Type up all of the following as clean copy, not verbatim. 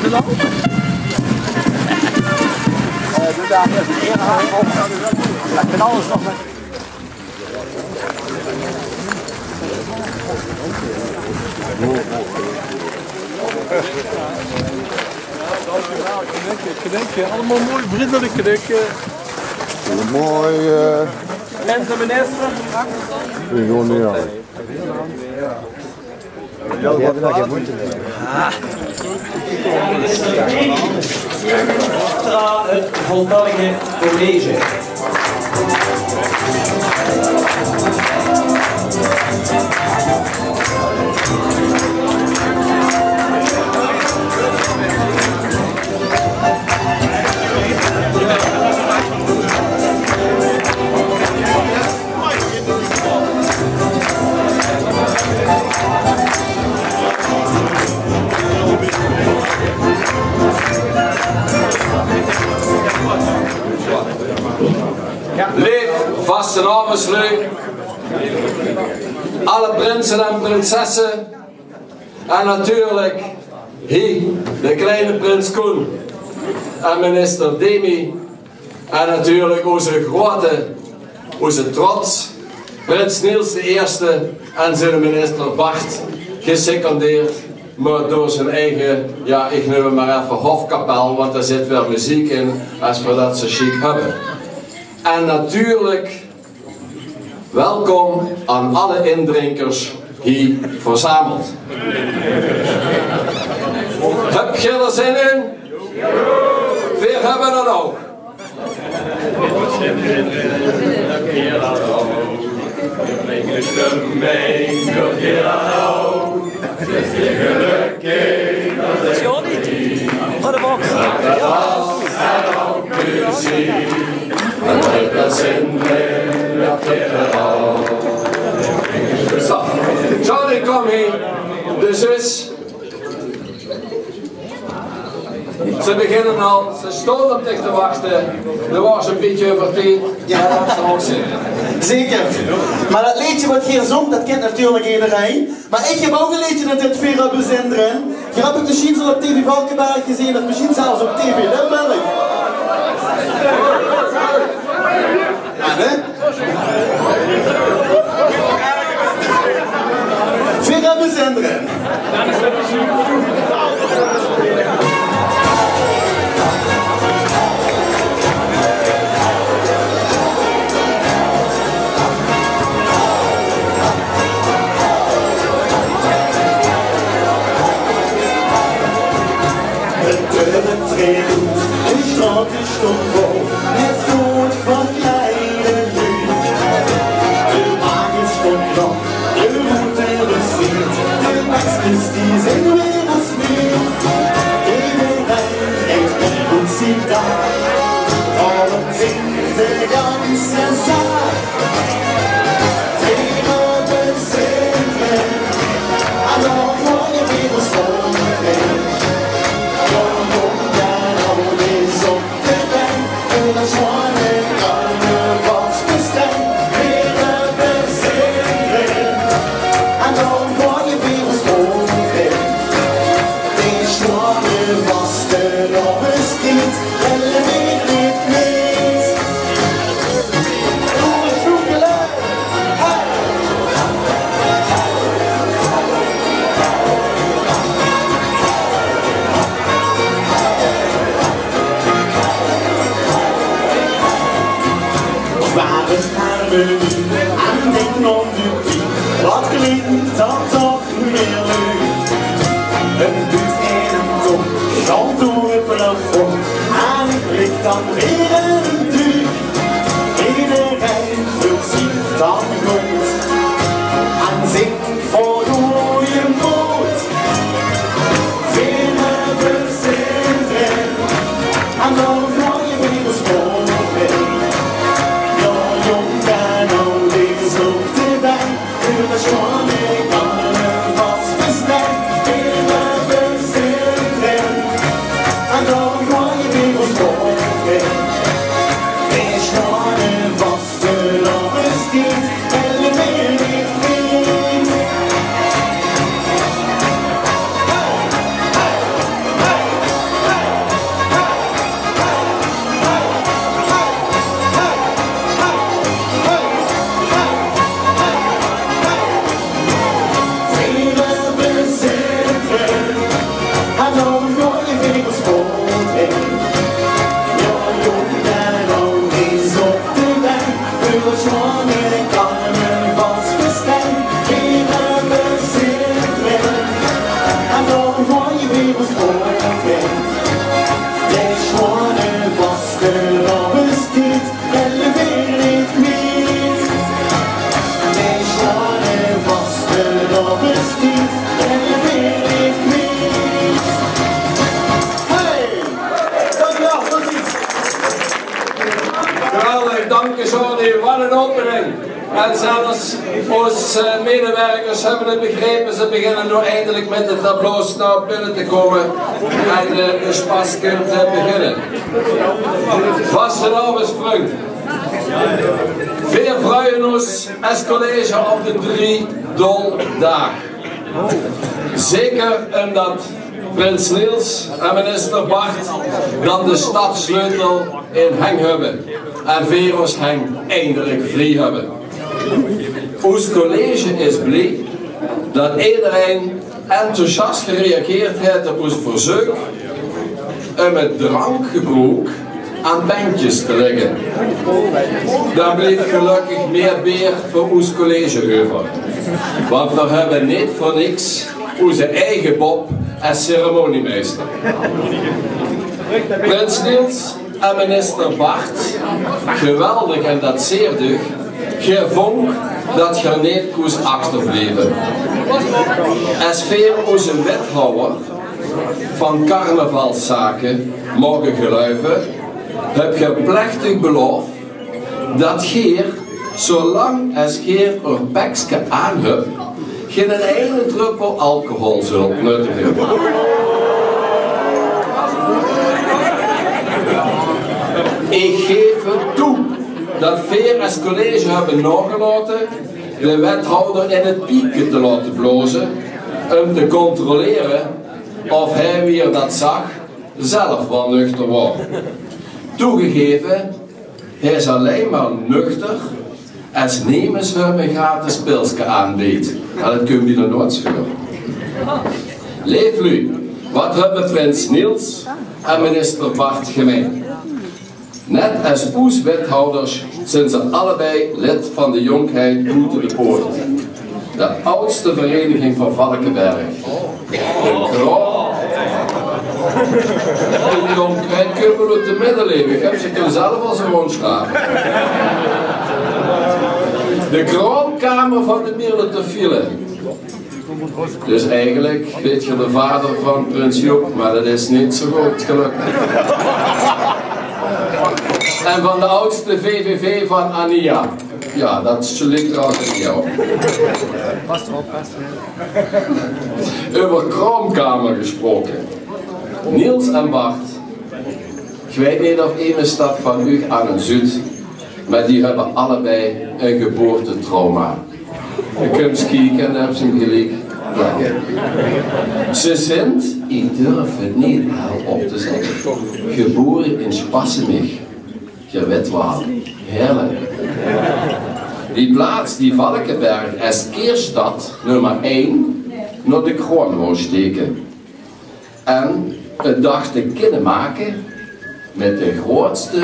Doe daar even een erehaag op. Ik ben alles nog met... Knikken, allemaal mooi vriendelijk knikken. Mooi. En de minister? Ik gewoon niet aan. Ja, we hebben daar geen moeite mee. Extra het voltallige college. Leef vaste nameslui, alle prinsen en prinsessen en natuurlijk hier de kleine prins Koen en minister Demi en natuurlijk onze grote, onze trots, prins Niels I en zijn minister Bart, gesecondeerd maar door zijn eigen, ja ik noem het maar even hofkapel, want er zit wel muziek in als we dat zo chic hebben. En natuurlijk, welkom aan alle indrinkers hier verzameld. Heb je er zin in? Veel hebben er ook. Zo, Johnny, kom hier. De zus. Ze beginnen al, ze stonden op zich te wachten. Er was een beetje over tijd. Ja, dat is ook zin. Zeker. Maar dat liedje wat hier zongt, dat kent natuurlijk iedereen. Maar ik heb ook een liedje dat dit Vera bezinderen. Je hebt het misschien zo op TV Valkenberg gezien, of misschien zelfs op TV Limburg. Ja, hè? Vera bezinderen. De straat is vol met goed van kleine lucht. De wagen stond nog, de route besteed, de meisjes die zijn weer als meer. Iedereen heeft een goed ziekdag, allen zingt de ganse zaak. Veren bezinderen, en dan word je weer bestolen. En ik nog de piek, wat klinkt dat toch weer leuk. Een buurt in een kom, chant door het plafond, en ik blik dan weer een duur. Iedereen voorziet dan goed, en zingt voor goeie moed. Veren bezinderen, en dan word je weer gesproken. dan gooi je weer sport heen. Ja, jongen, en dan is op de weg. Voor Jean in de kamer was bestemd. Weer een bezit weg. En dan gooi je weer sport heen. De Jean was er al bestiet. En de weer niet niet. De Jean was er al bestiet. En de weer niet niet. Hey! Dankjewel, precies. Geweldig, dank je Johnny, wat een opening. En zelfs onze medewerkers hebben het begrepen, ze beginnen nu eindelijk met het applaus naar binnen te komen en de spas kunt beginnen. Vastenavondsvriend. Veel vrijen ons als college op de 3 doldagen. Zeker omdat Prins Niels en minister Bart dan de stadssleutel in hang hebben en Veros hang eindelijk vrij hebben. Ons college is blij dat iedereen enthousiast gereageerd heeft op ons verzoek om het drankgebruik aan bandjes te leggen. Daar bleef gelukkig meer beer voor ons college over. Want we hebben niet voor niks onze eigen Bob als ceremoniemeester. Prins Niels en minister Bart, geweldig en dat zeer dug, gevond dat je niet koest achterbleven. Als veel onze wethouder van carnavalszaken mogen geluiven, heb je plechtig beloofd dat Geer, zolang als Geer een pekske aan hebt, geen ene druppel alcohol zult nuttigen. Ik geef het toe dat veel als college hebben nagelaten de wethouder in het piekje te laten blozen om te controleren of hij weer dat zag zelf wel nuchter was. Toegegeven, hij is alleen maar nuchter als nemens hem een gratis pilsje aanbiedt. En dat kun je er nooit schuren. Leef nu, wat hebben Prins Niels en minister Bart gemeen? Net als ons wethouders zijn ze allebei lid van de Jonkheid Buiten de Poort. De oudste vereniging van Valkenberg. De Jonkheid kunnen uit de middeleeuwen. Ik heb ze toen zelf als een rondschap. De kroonkamer van de Mierle Dus eigenlijk weet je de vader van Prins Joep, maar dat is niet zo goed gelukt. En van de oudste VVV van Ania. Ja, dat ligt trouwens in jou. Over kroonkamer gesproken. Niels en Bart. Ik weet niet of een stad van u aan een zuid, maar die hebben allebei een geboortetrauma. Je kunt kijken en dan hebben ze hem gelijk. Ze zijn, ik durf het niet al op te zeggen, geboren in Spassenich. Je weet wel, heerlijk. Die plaats, die Valkenberg, is keerstad nummer 1 naar de kroon wou steken. En het dacht te kunnen maken met de grootste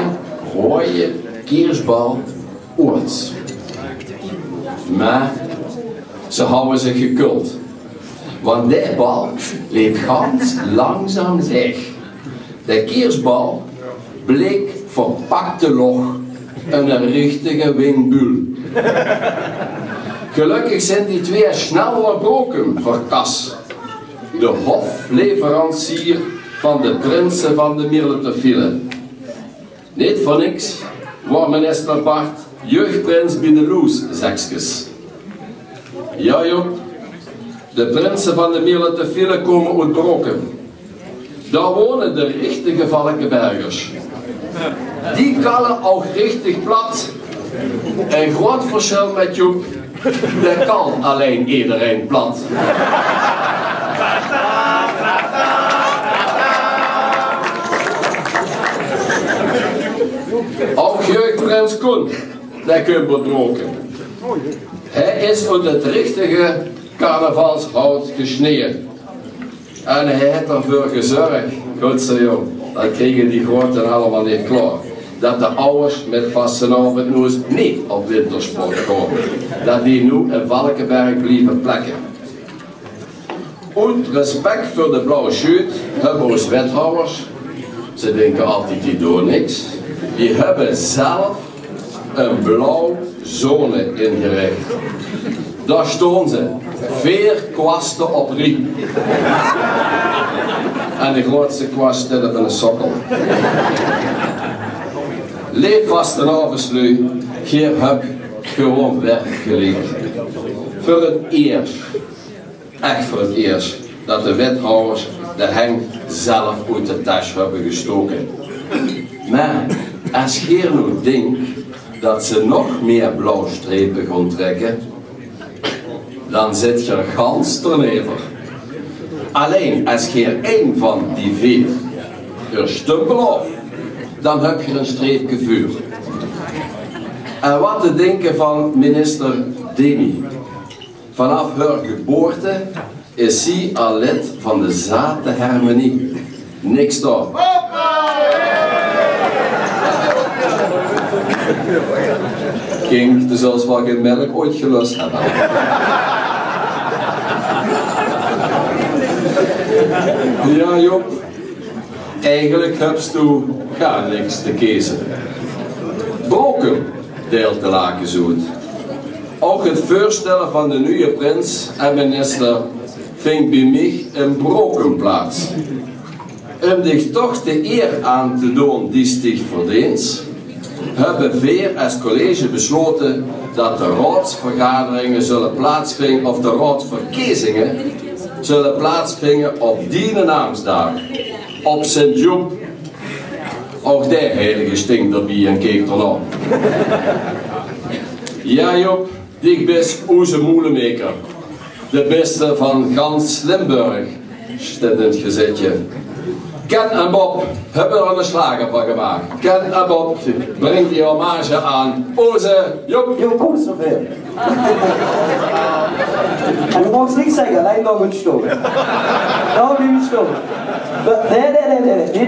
rode kiersbal ooit. Maar ze houden zich gekult. Want die bal liep ganz langzaam weg. De kiersbal bleek verpakte log een richtige windbul. Gelukkig zijn die twee snel verbroken voor Kas, de hofleverancier van de prinsen van de Mierle. Niet voor niks wordt minister Bart jeugdprins Bineloes zekskes. Ja joh, de prinsen van de Mierle komen uit Brokken. Daar wonen de richtige Valkenbergers. Die kallen ook richtig plat. Een groot verschil met Joep, dat kan alleen iedereen plat. Ook jeugdprins Koen, dat kun je bedroken. Hij is uit het richtige carnavalshout gesneden. En hij heeft ervoor gezorgd, godzijdank, dat kregen die groten allemaal niet klaar. Dat de ouders met vastenavond nu niet op wintersport gaan. Dat die nu in Valkenberg blijven plekken. En respect voor de blauwe schuit hebben ons wethouders. Ze denken altijd die doen niks. Die hebben zelf een blauw zone ingericht. Daar staan ze 4 kwasten op riem. En de grootste kwast staat op een sokkel. Leef vast een avondslu, hier heb gewoon werkgeleerd. Voor het eerst, echt voor het eerst, dat de wethouders de heng zelf uit de tas hebben gestoken. Maar als je nu denkt dat ze nog meer blauwstrepen gaan trekken, dan zit je gans ternever. Alleen als je één van die 4 er stumpel af, dan heb je een streepje vuur. En wat te denken van minister Demi? Vanaf haar geboorte is zij al lid van de Zatenharmonie. Niks daar. Kink, dus als we geen melk ooit gelust hebben. Ja Job, eigenlijk hebst u gar niks te kiezen. Broken deelt de laken zoet. Ook het voorstellen van de nieuwe prins en minister vindt bij mij een broken plaats. Om zich toch de eer aan te doen die zich verdient, hebben we als college besloten dat de raadsvergaderingen zullen plaatsvinden, of de raadsverkiezingen zullen plaatsvinden op die naamsdag, op Sint-Joep. Ook de heilige stinkt erbij en keek ernaar. Ja Job, ik ben onze moelenmaker. De beste van gans Limburg, staat in het gezetje. Ken en Bob hebben er een slager van gemaakt. Ken en Bob brengt die hommage aan onze Job. Job, kom eens zoveel. En je mag niks zeggen, alleen nog een stoel. Nou, nu een stoel. Nee.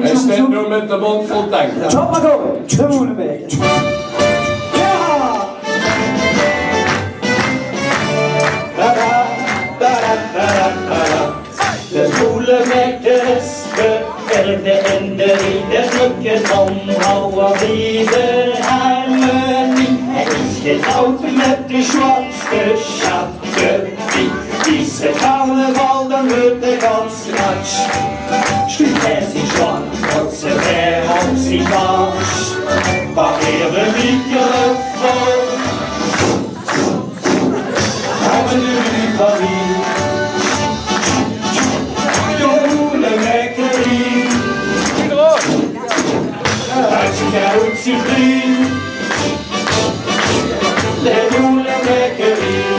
Hij staat nu met de mond vol tank. Chop maar door, de moelenmaker. De moelenmakers beërfde in de ridderlijke omhouden wederharmonie. Hij is getrouwd met de zwartste Chapterie. Is het carnaval, dan wordt de gans natsch. Stuurt hij zich zwart, tot ze ver op zich was. Wanneer we wikkelen voor. Hebben we nu van hier. Uit zich vriend, de moelenmakkerie.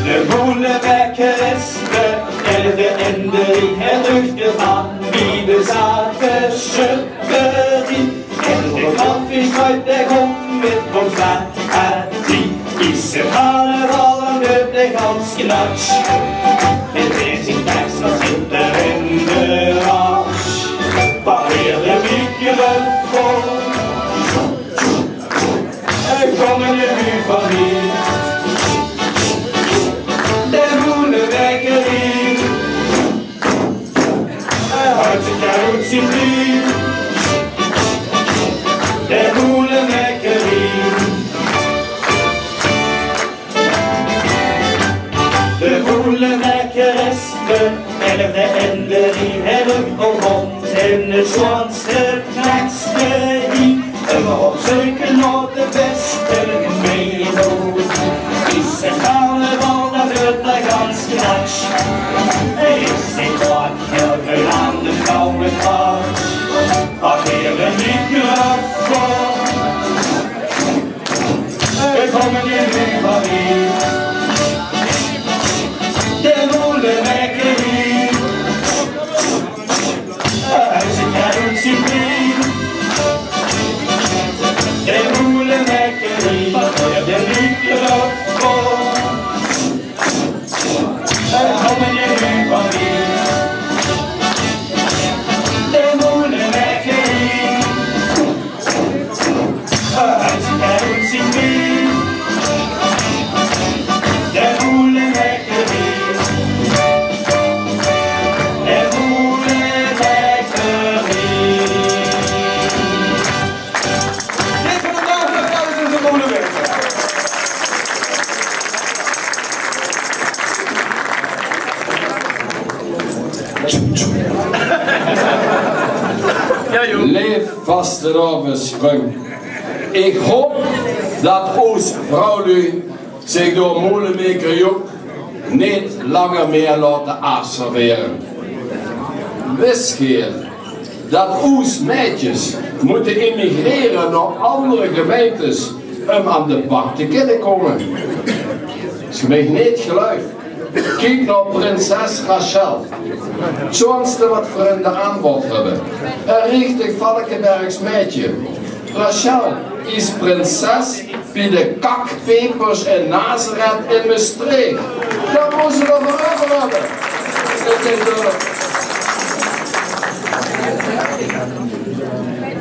De moelenmakker is de 11e in de ring, het luchtje van wie bezaten schubberie. En de koffie uit de grond met confetti. Is er carnaval, dan wordt de gans knatsch. En deze zich tekst nog in de was. Wanneer de wikkelen voor. Kom in de buurt van hier. De moelenmakkerie. Uit zich uit zich vriend. De moelenmakkerie. De moelenmaker is de 11e in de ring. Hij lukt al rond in het zwartste knaksterie. En we op zoeken naar de beste meedoen. Is het carnaval, dan wordt de gans knatsch. Hij is niet wat heel aan de vrouwenkracht. Wanneer we niet voor. We komen in nu van hier. De moelenmakkerie. Hij zit uit zich vriend. De moelenmakkerie. De wikkelen voor. Leef vastenavondsprong. Ik hoop dat ons vrouwlui zich door molenmaker Joep niet langer meer laten afserveren. Wist je dat ons meisjes moeten immigreren naar andere gemeentes om aan de bak te kunnen komen? Is mij niet geluid. Kijk naar prinses Rachel. Zoals ze wat voor in de aanbod hebben. Een richtig Valkenbergs meisje. Rachel is prinses bij de kakpepers in Nazareth in Maastricht. Dat moeten ze er voor hebben.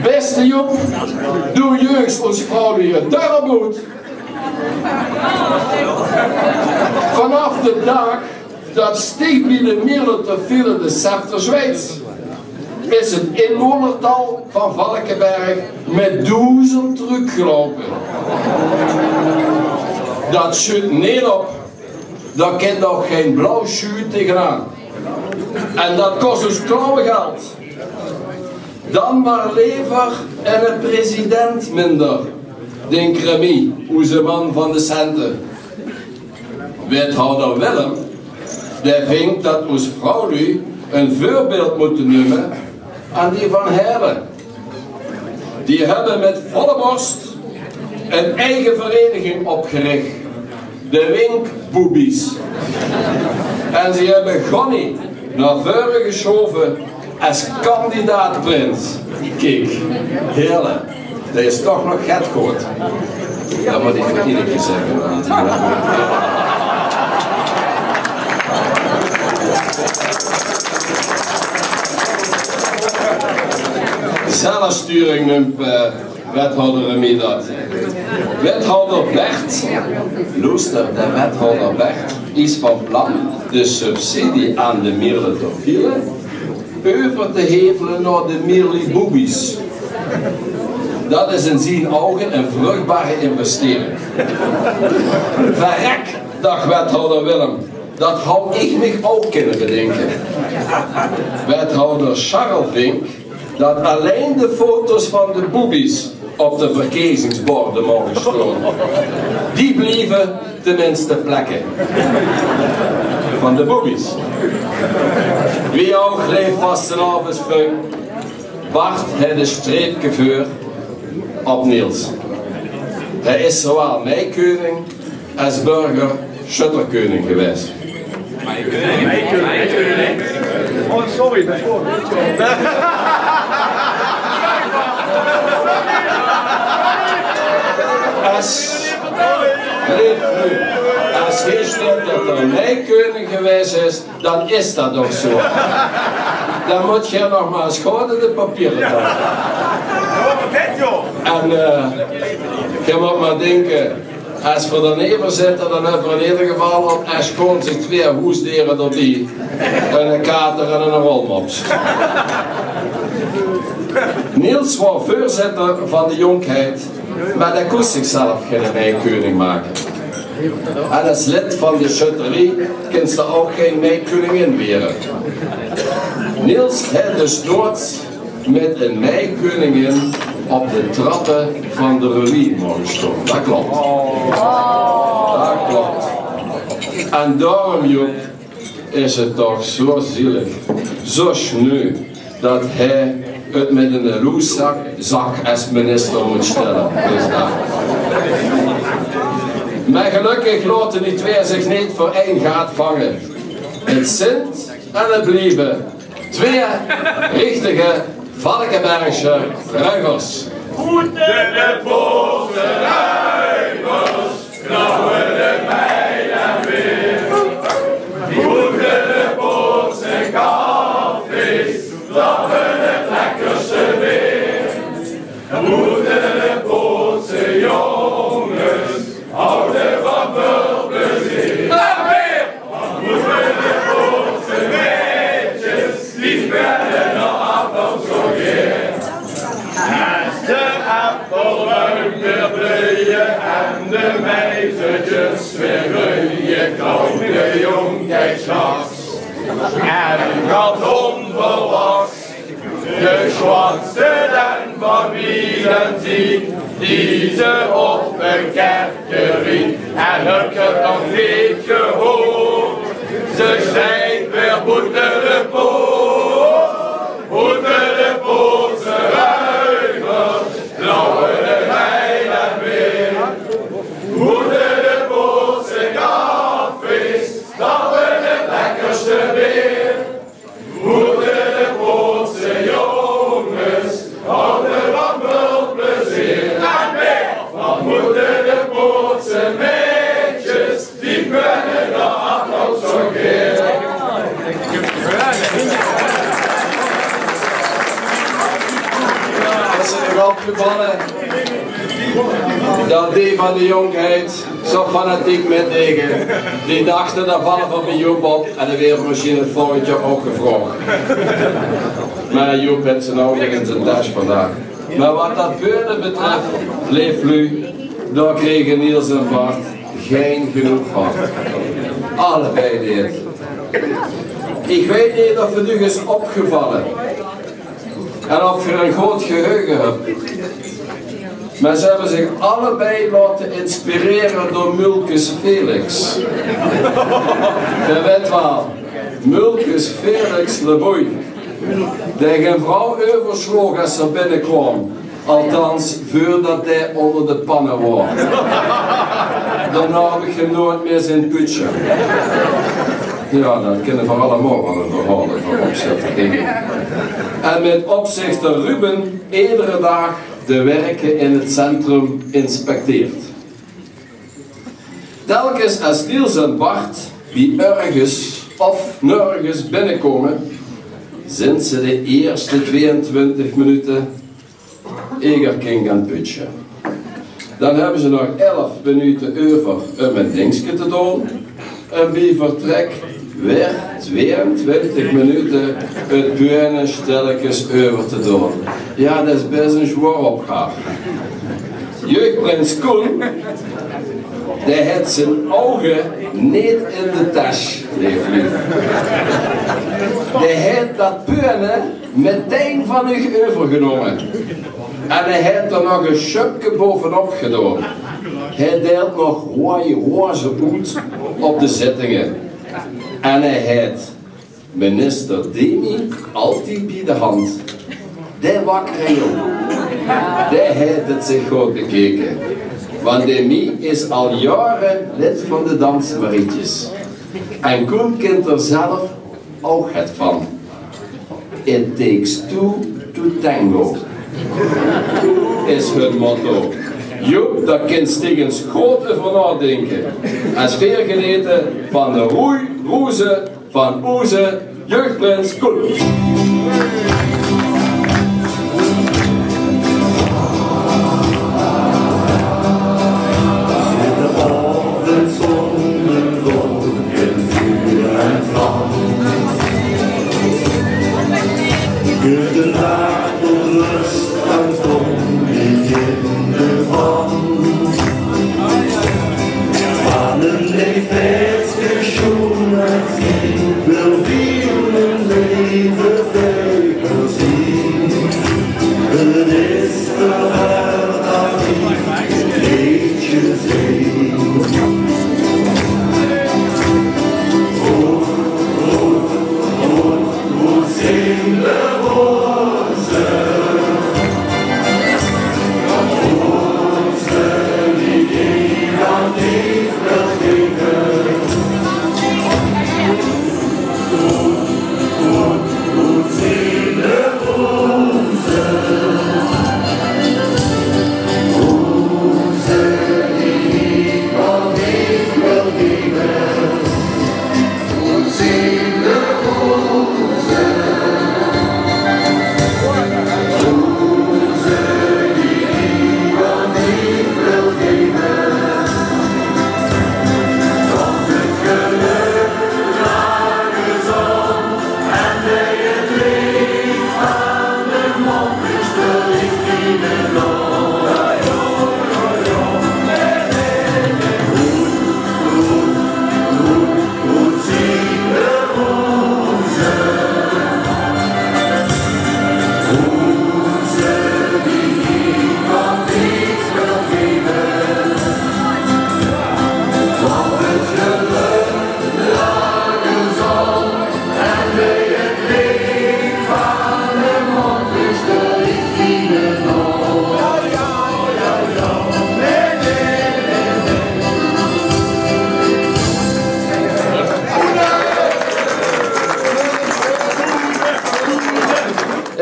Beste Joep, doe juist ons vrouw die je daar moet. Vanaf de dag dat steeg bij de middelen te vielen de scepter Zweeds, is het inwonertal van Valkenberg met 1000 teruggelopen. Dat schudt niet op, daar kan nog geen blauw schuut tegenaan. En dat kost dus klauwgeld. Dan maar lever en een president minder. Den Cremy, onze man van de centen. Wethouder Willem, die vindt dat ons vrouwlui een voorbeeld moeten nemen aan die van Herden. Die hebben met volle borst een eigen vereniging opgericht. De Winkboebies. En ze hebben Gonnie naar voren geschoven als kandidaatprins. Kijk, heerlijk. Dat is toch nog het goed. Dat moet ik voor iedere keer zeggen. Zelfsturing noemt wethouder Remy dat. Wethouder Bert, luister, de wethouder Bert is van plan de subsidie aan de Mierletofielen over te hevelen naar de Mierli-Boebies. Dat is in zijn ogen een vruchtbare investering. Verrek, dag wethouder Willem, dat had ik me ook kunnen bedenken. Wethouder Charles vindt dat alleen de foto's van de boebies op de verkiezingsborden mogen staan. Die blijven tenminste plekken. Van de boebies. Wie ook leeft vastenavondsprong, Bart heeft de streepgeveur op Niels. Hij is zowel mijkoning als burger schutterkoning geweest. Mijkoning. Oh, sorry, dat is goed. Als hij stelt dat er mijkoning geweest is, dan is dat toch zo. Dan moet je nog maar eens gewoon de papieren doen. En je moet maar denken, als we daneben zitten, dan hebben we in ieder geval op schoon zich 2 hoesdieren erbij. En een kater en een rolmops. Niels was voorzitter van de jonkheid, maar dat kon zichzelf geen mijkoning maken. En als lid van de schutterie kan ze ook geen mijkoningin weren. Niels heeft dus nooit met een mijkoningin op de trappen van de revue mogen staan. Dat klopt. Dat klopt. En daarom, Joep, is het toch zo zielig, zo sneu, dat hij het met een roeszak als minister moet stellen. Dus dat. Maar gelukkig laten die 2 zich niet voor 1 gaat vangen. Het zint en het blijven 2 richtige Valkenbergse ruivers. Voeten de boze ruivers, knauwen de mijlen weer. Voeten de boze kaffies, lachen het lekkerste weer. Voeten de boze jongens, houden van veel plezier. Voeten de boze meisjes, die werden nog afval zo geer. Als de appelruim weer bloeien en de meisjes weer groeien, komt de jonkheid straks. En gaat schwanste dan verbieden sie diese op een kerkerie en hukker nog niet gehoord. Ze zei weer boete de poot, ze ruimen, lauwe de heilen weer. Boete de poot, ze kaffies, dat we het lekkerste weer. Boete de poot, ze jongens, hadden wat veel plezier. En meer, wat moeten de pootse meisjes, die kunnen de afloop zo keer. Is er nog opgevallen dat die van de jongheid zo fanatiek metdegen, die dachten dat vallen van de Joep op en de weermachine het volgend jaar ook gevraagd. Maar Joep heeft zijn ogen in zijn tas vandaag. Maar wat dat beuren betreft, leef Lu, daar kregen Niels en Bart geen genoeg van. Allebei dit. Ik weet niet of het u is opgevallen en of je een groot geheugen hebt. Maar ze hebben zich allebei laten inspireren door Mulkus Felix. Je weet wel, Mulkus Felix Leboy. Die geen vrouw oversloeg als ze binnenkwam. Althans, voordat hij onder de pannen was. Daarna heb ik hem nooit meer zijn putje. Ja, dat kennen we allemaal wel een verhaal van opzichter dingen. En met opzichter Ruben iedere dag de werken in het centrum inspecteert. Telkens als Niels en Bart die ergens of nergens binnenkomen, zijn ze de eerste 22 minuten egerking aan het putje. Dan hebben ze nog 11 minuten over om een dingetje te doen. En bij vertrek weer 22 minuten het buinen stilletjes over te doen. Ja, dat is best een zwaar opgave. Jeugdprins Koen, die heeft zijn ogen niet in de tas, lief. Die heeft dat buinen meteen van u overgenomen. En hij heeft er nog een schupje bovenop gedaan. Hij deelt nog roze uit op de zittingen. En hij heeft minister Demi altijd bij de hand. Die wakkere jongen, die heeft het zich goed bekeken. Want Demi is al jaren lid van de dansmarietjes. En Koen kent er zelf ook het van. It takes two to tango. Is hun motto. Joep, daar kind Stigens grote van nadenken. Als veergeneten van de roeze van Oeze, jeugdprins Koen. Gute Nacht und Lust, dann komm ich in de Wand. Wanneer leeft het geschoenen zien, wil wie mijn leven verder zien. Het is de hel dat ik een beetje zie. Oh, oh, oh, zing de woord.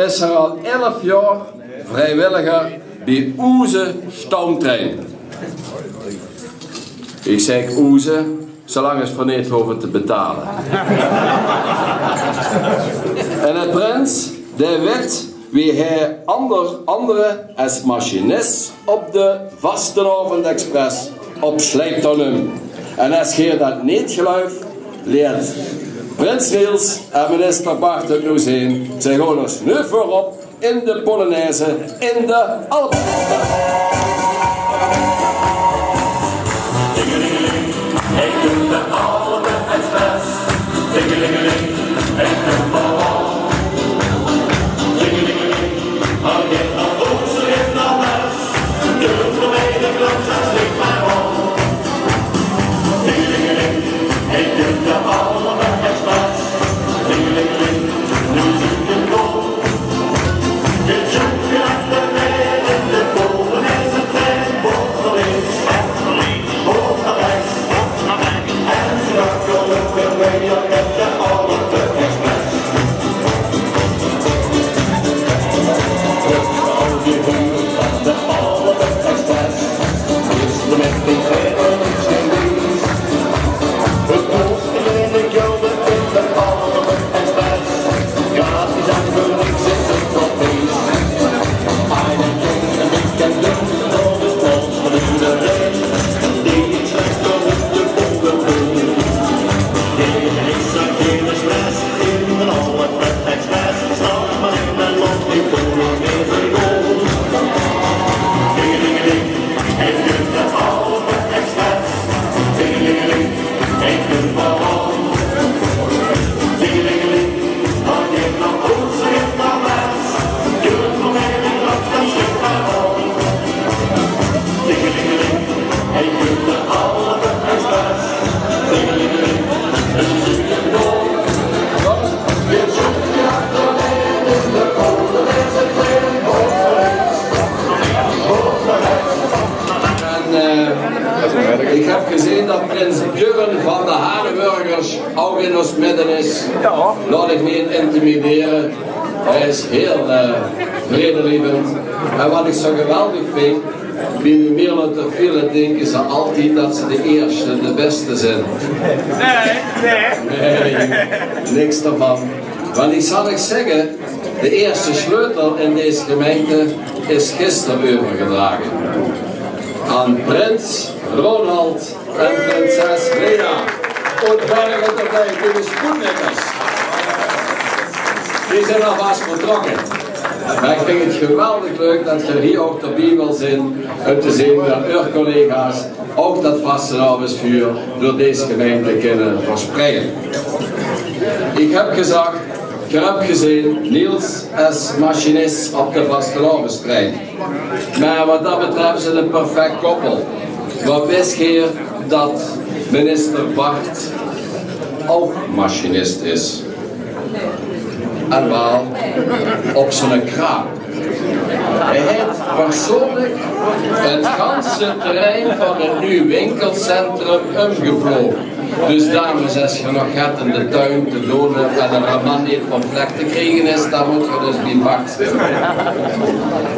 is er al 11 jaar vrijwilliger bij onze stoomtrein. Ik zeg onze, zolang is voor niet hoeven te betalen. En het prins, die weet wie hij andere als machinist op de Vastenavond-express op sleeptonum. En als je dat niet gelooft, leert Prins Niels en minister Bart het nu zien. Zij gaan ons nu voorop in de Polonaise in de Alpen. Ik heb gezien dat prins Björn van de Harenburgers ook in ons midden is. Laat ik niet intimideren. Hij is heel vredelievend. En wat ik zo geweldig vind, bij de Nederlandse velen denken ze altijd dat ze de eerste, de beste zijn. Nee, niks daarvan. Want ik zal ik zeggen, de eerste sleutel in deze gemeente is gisteren overgedragen aan prins Ronald en prinses Lea. Ontwerpen erbij, de spoednikkers. Die zijn alvast vertrokken. Maar ik vind het geweldig leuk dat je hier ook erbij wil zijn om te zien dat uw collega's ook dat vastenavondsvuur door deze gemeente kunnen verspreiden. Ik heb gezien Niels als machinist op de vastenavondstrein. Maar wat dat betreft zijn een perfect koppel. Maar wist je dat minister Bart ook machinist is? En wel op zijn kraam. Hij heeft persoonlijk het ganse terrein van het nieuw winkelcentrum omgevlogen. Dus dames, als je nog gaat in de tuin te doen en een raman niet van vlek te krijgen is, dan moet je dus bij Bart zijn.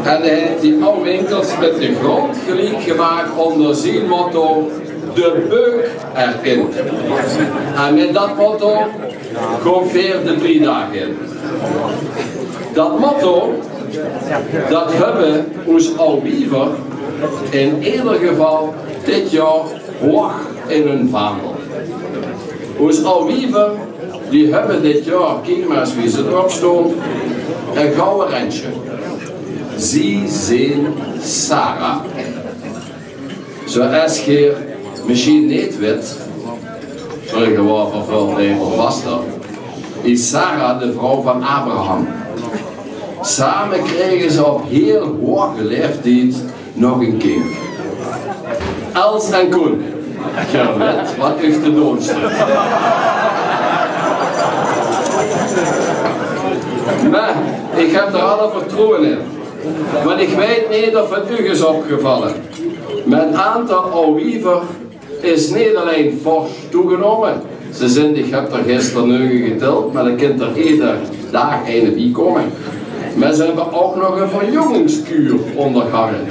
En hij heeft die oude winkels met de grond gelijk gemaakt onder zijn motto, de beuk erin. En met dat motto komt de 3 dagen in. Dat motto, dat hebben ons alweer in ieder geval dit jaar hoog in hun vaandel. Ons alweer, die hebben dit jaar, kijk maar eens wie ze erop staan, een gouden randje. Ze zijn Sarah. Zoals je misschien niet weet, vorige jaar vervuld even vaster, is Sarah de vrouw van Abraham. Samen kregen ze op heel hoge leeftijd nog een kind. Els en Koen. Je weet wat u te doen staat. Maar ik heb er alle vertrouwen in. Want ik weet niet of het u is opgevallen. Maar het aantal alweer is niet alleen fors toegenomen. Ze zijn, ik heb er gisteren 9 geteld, maar er kan er iedere dag een bij komen. Maar ze hebben ook nog een verjongingskuur ondergangen.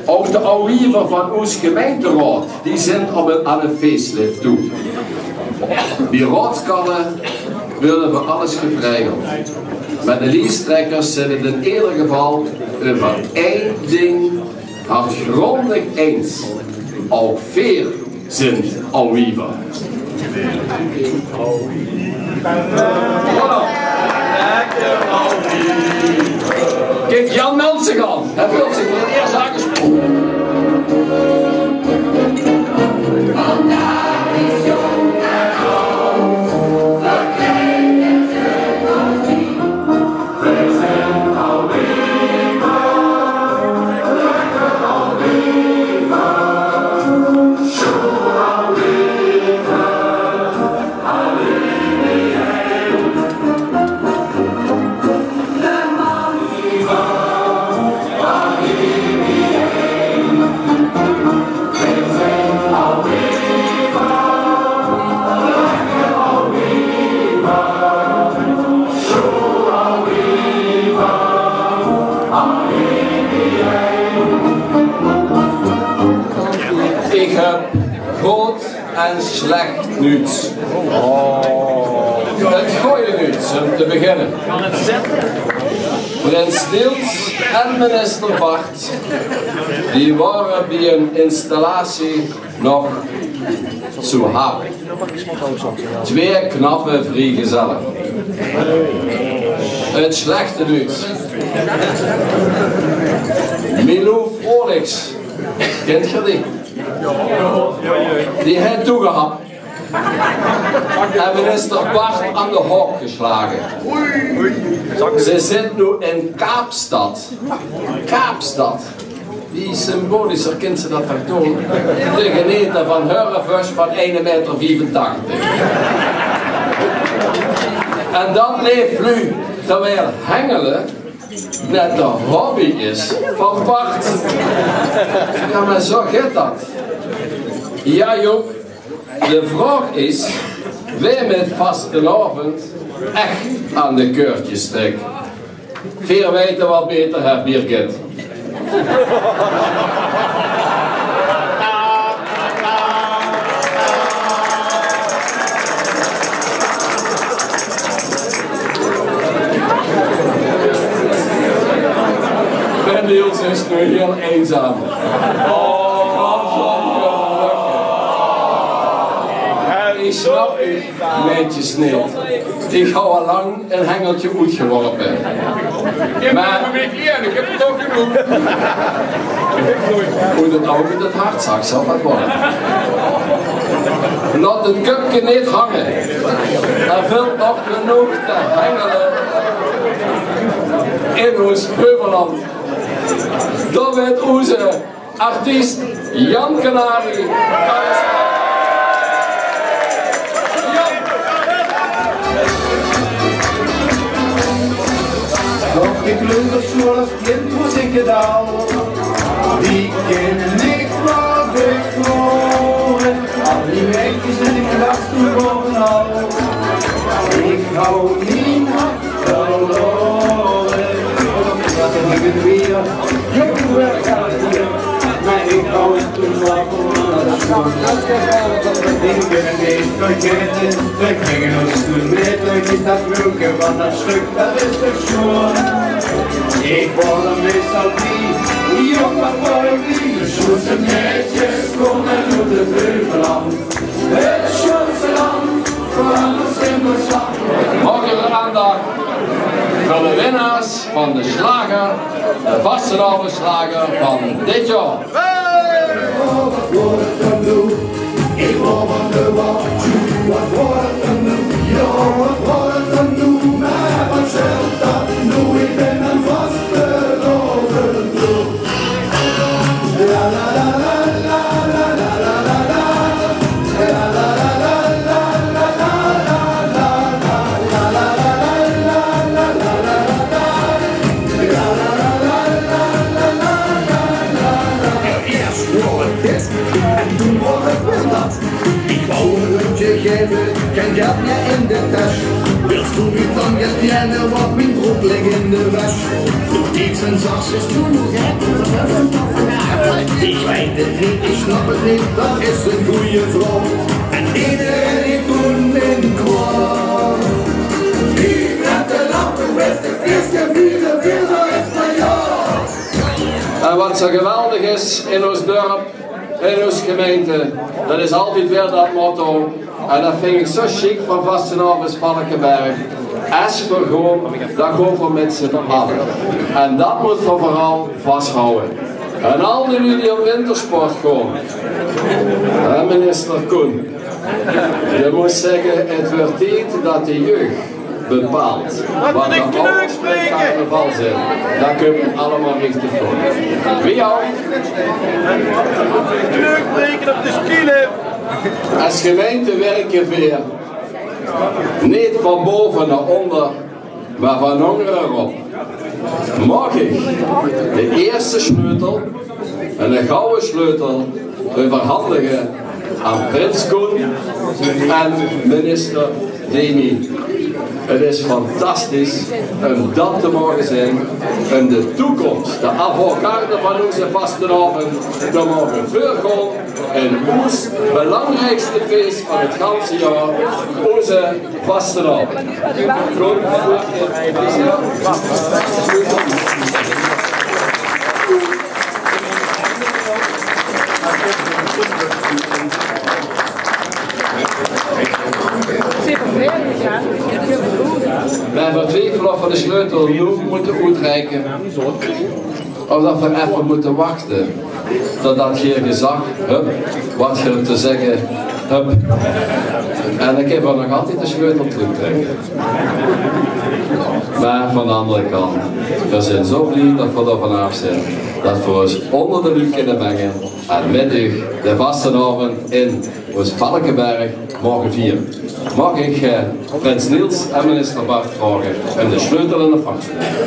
Ook de ouwiever van ons gemeenteraad, die zijn aan een facelift toe. Die raadskallen willen voor alles gevrijgeld. Maar de lijsttrekkers zijn het in ieder geval over één ding hardgrondig eens. Ook 4 zijn ouwiever. Kijk Jan Meltzig aan. Hij vult zich voor het eerst aangesproken. Vandaag is jong en oud, de kleine zijn nog niet. We zijn alweer, lekker alweer, schoon alweer, alweer. De man die van, alweer. We zijn alweer. Ik heb goed en slecht nieuws. Het goede nieuws om te beginnen. Prins Niels en minister Bart, die waren bij een installatie nog zo happig. 2 knappe vrijgezellen. Het slechte nieuws. Milo Frolics, kent je die? Die heeft toegehapt. En minister Bart aan de hok geslagen. Ze zit nu in Kaapstad. Kaapstad. Die symbolischer kind ze dat toch doen. De gemeente van Hurrevush van 1,85 meter. En dan leeft nu, terwijl hengelen net de hobby is van Bart. Ja, maar zo gaat dat. Ja Joop, de vraag is, wie met vastenavond echt aan de keurtjes trekt. Veel weten wat beter heeft Birgit. Ben Niels is nu heel eenzaam. Ik snap u netjes niet. Ik hou al lang een hengeltje uitgeworpen. Maar ik heb het ook genoeg. Moet het ook in het hartzak zelf wat worden. Laat het kupje niet hangen. Er vult nog genoeg te hengelen in ons Heuvelland. Dan werd onze artiest Jan Canari. Doch die kleuterschool als kind moest ik het al. Die ken ik maar wegloren. Al die weekjes en ik lach toen bovenal. Ik hou niet verloren. Dat heb ik het weer. Ik werk aan het hier. Maar ik hou het toen slapen. Ik ben het niet vergeten. We gingen ons toen met uit dat broeken van dat stuk. Dat is de schoen. Ik word er meestal die jongen voor ik die. De schoense meisjes komen uit het Heuvelland. Het schoonste land voor alles in beslag. Morgen de aandacht voor de winnaars van de slager, de vastenavondslager van dit jaar. Wat wordt het dan doen? Ik word wat wordt het dan doen? Ja, wat wordt het dan doen? Maar wat zegt dat nu? Ik ben een vastelovend toe. La la la la la la la la la la. La la la la la la la la la. La la la la la la la la la. La la la la la la la la la. Eerst wordt het dit en toen wordt het weer dat. Ik wou een muntje geven, geen geld meer in de tas. Willst du niet dan je zegt jij wat mijn broek ligt in de was. Iets en zacht is toen nog echt. Ik weet het niet, ik snap het niet, dat is een goeie vrouw. En iedereen heeft toen in kwaad. Wie met de lampen met de feestje vieren, is van jou. En wat zo geweldig is in ons dorp, in onze gemeente, dat is altijd weer dat motto. En dat vind ik zo chic van Vastenavond Valkenberg. Als we gewoon, dat gaan we met z'n allen. En dat moet we vooral vasthouden. En al die op wintersport gaan. En minister Koen, je moet zeggen, het wordt tijd dat de jeugd bepaalt wat de ouders met carnaval zijn. Dat kunnen we allemaal richtig doen. Wie jou? Kneukbreken op de skilip. Als gemeente werken we niet van boven naar onder, maar van onder op. Mag ik de eerste sleutel en de gouden sleutel overhandigen aan Prins Koen en minister Demi. Het is fantastisch om dat te mogen zijn, om de toekomst, de avant-garde van onze vastenavond te mogen voorgaan in ons belangrijkste feest van het ganse jaar, onze vastenavond. Wij vertwijfelen of we de sleutel nu moeten uitreiken of dat we even moeten wachten totdat je gezag hebt wat je te zeggen hebt. En dan kunnen we nog altijd de sleutel terugtrekken. Maar van de andere kant, we zijn zo blij dat we er vanaf zijn dat we ons onder de lucht kunnen mengen en met u de vastenavond in ons Valkenberg mogen vieren. Mag ik Prins Niels en minister Bart vragen om de sleutel in de vangst te nemen.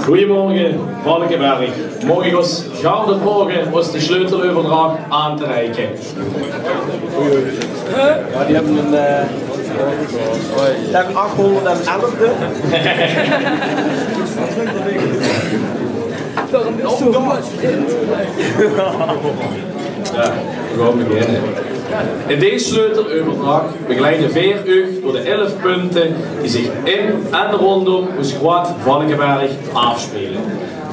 Goedemorgen, Valkenberg. Mag ik ons gouden vragen ons de sleuteloverdracht aan te reiken? Ja, die hebben een... dag 811e. Ja, we gaan beginnen. In deze sleuteloverdracht begeleiden 4 uur door de 11 punten die zich in en rondom ons Groot Valkenberg afspelen.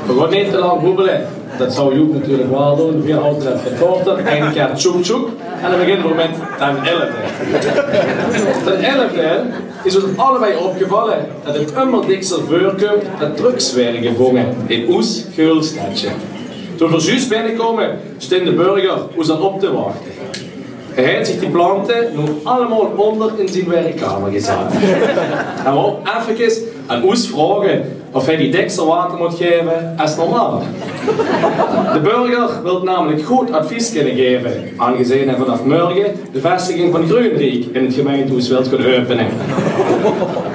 We gaan niet te lang hobbelen, dat zou Joep natuurlijk wel doen, 4 altijd verkorter, één keer tjoek tjoek en dan beginnen we met ten 11e. Ten 11e is ons allebei opgevallen dat het immer dikster voorkomt dat drugs werden gevangen in ons geulstadje. Toen we juist binnenkomen, stond de burger ons dan op te wachten. Hij heeft zich die planten nu allemaal onder in zijn werkkamer gezet. En we ook even aan ons vragen of hij die deksel water moet geven als normaal. De burger wil namelijk goed advies kunnen geven, aangezien hij vanaf morgen de vestiging van Groenriek in het gemeentehuis wil kunnen openen.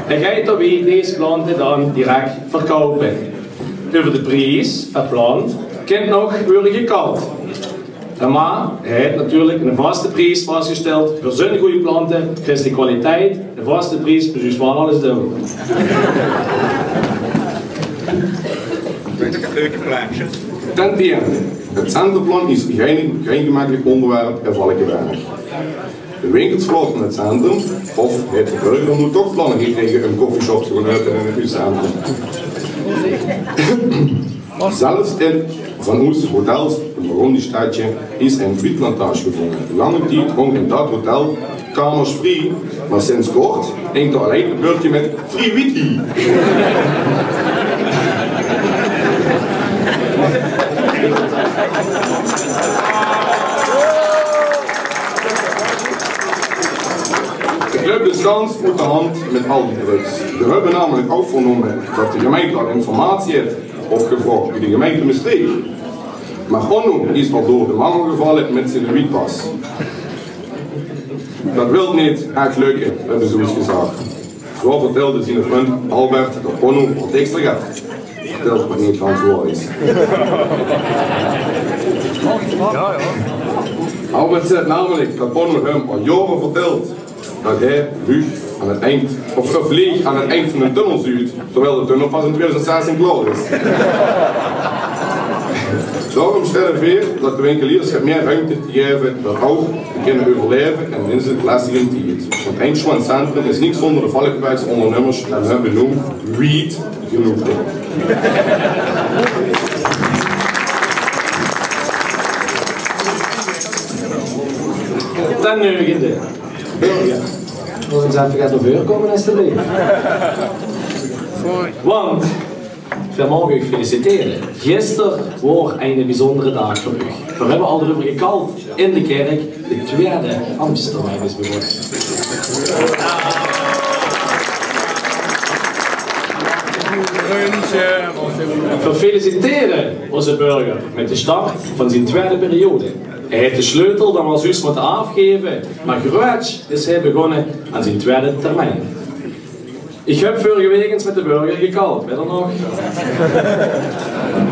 Hij gaat daarbij deze planten dan direct verkopen. Over de prijs, het plant, kind nog worden gekald. Maar hij heeft natuurlijk een vaste prijs vastgesteld voor zo'n goede planten. Het is de kwaliteit, de vaste prijs, dus wel alles doen. Leuke plaatje. Ten 10. Het centrumplan is geen gemakkelijk onderwerp in Valkenberg. De winkels verlaten het centrum, of heeft de burger nu toch plannen gekregen om koffieshops te gaan openen in het centrum. Zelfs in van onze hotels, een Burgondisch stadje, is een wietplantage gevonden. Lange tijd hong in dat hotel kamers vrij, maar sinds kort hangt er alleen een beurtje met free witty. heb dus ganz goed de hand met al die drugs. We hebben namelijk ook vernomen dat de gemeente al informatie heeft opgevraagd bij de gemeente Maastricht. Maar Onno is al door de mangel gevallen met zijn wietpas. Dat wil niet echt lukken, hebben ze ons gezegd. Zo vertelde zijn vriend Albert dat Onno wat extra gaat. Vertelt wat niet ganz waar is. Albert zegt namelijk dat Onno hem al jaren vertelt dat hij Luug aan het eind, of vlieg aan het eind van de tunnel zuurt, terwijl de tunnel pas in 2016 klaar is. Daarom stellen we dat de winkeliers meer ruimte te geven dat ook te kunnen overleven en in zijn lastige tijd. Want Eindhoven Centrum is niet zonder de Valkenbergse ondernemers en hun benoemd weed genoeg. Dan neugende. Burger. Moet eens even gaan over komen alsjeblieft. Want, vanmorgen feliciteren. Gisteren was een bijzondere dag voor u. We hebben al erover gekald in de kerk. De tweede Amsterdam is begonnen. We feliciteren onze burger met de start van zijn tweede periode. Hij heeft de sleutel dan als juist moeten afgeven, maar groot is hij begonnen aan zijn tweede termijn. Ik heb vorige week eens met de burger gekald, weet je nog?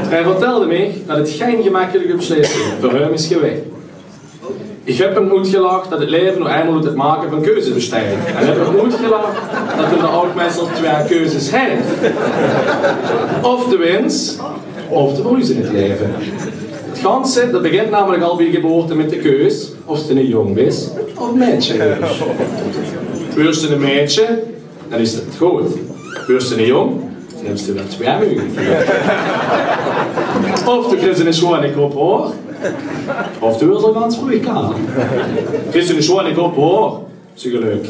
Hij vertelde mij dat het geen gemakkelijke beslissing voor hem is geweest. Ik heb hem uitgelachen dat het leven nog eenmaal uit het maken van keuzes bestaat. En heb hem uitgelachen dat hij de oudmeester twee keuzes heeft. Of de winst, of de verlies in het leven. Het ganse, dat begint namelijk al bij de geboorte met de keus, of ze een jong is, of een meisje is. Eerst een meisje, dan is het goed. Eerst een jong, dan hebben ze er twee mogelijkheden. Of de krijgen ze een schone kop hoor, of de wil ze ganz vroeg kaal. Krijgen ze een schone kop hoor, ze geluk.